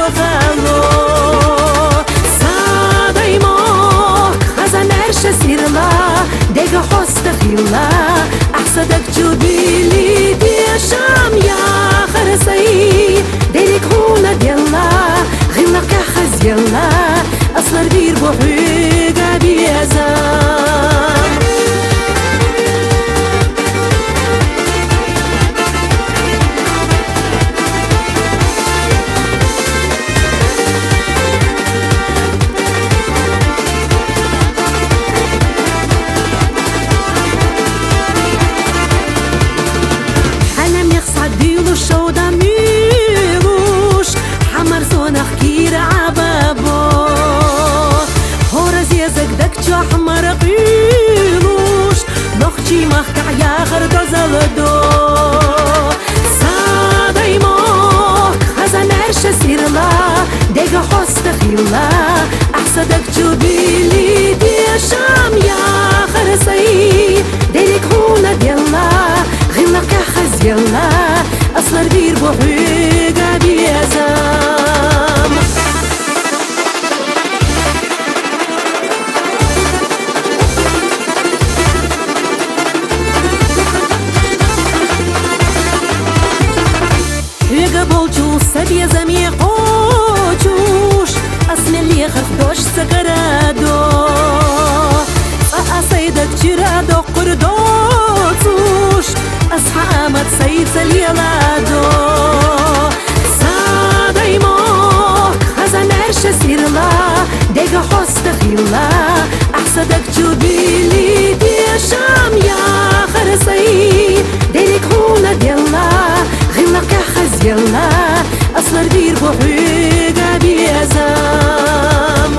وغالو صادي موك خزن عرش سيرلا ديك حست خيلا أحسدك جوبيلي دي شام يا خرسي ديك هونا ديلا غلق خز يلا أصلر دير بوحيقا بيزام شودا ميلوش حمر زونخ كير عبابو هورز يزك دكتو حمر قيلوش نخشي مخكع يا خرد زلدو صادي موك خزن عرش سيرلا ديك حست خيلا أحسدك جوبيلي دي شام يا خرسي ديك هونا ديلا غلق خز يلا أصلر دير بوحيقا بيزام هيقا بولجوش سبيزام يقوجوش أسمي اللي خفدوش سكرادو أصيدك جرادو قردوتوش أصحامت سيد سليلادو صادي موك خزن عرش سيرلا ديك حست خيلا أحسدك جوبيلي دي شام يا خرسي ديك هونا ديلا غلق خز يلا أصلر دير بوحيقا بيزام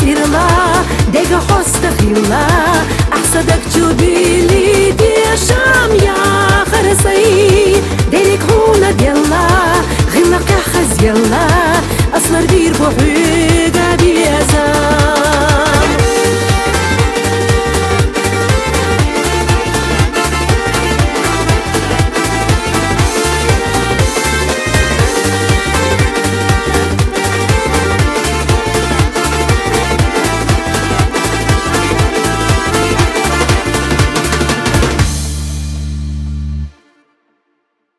سيرلا ديك حست خيلا أحسدك جوبيلي دي شام يا خرسي ديك هونا ديلا غلق خز يلا أصلر دير بوحي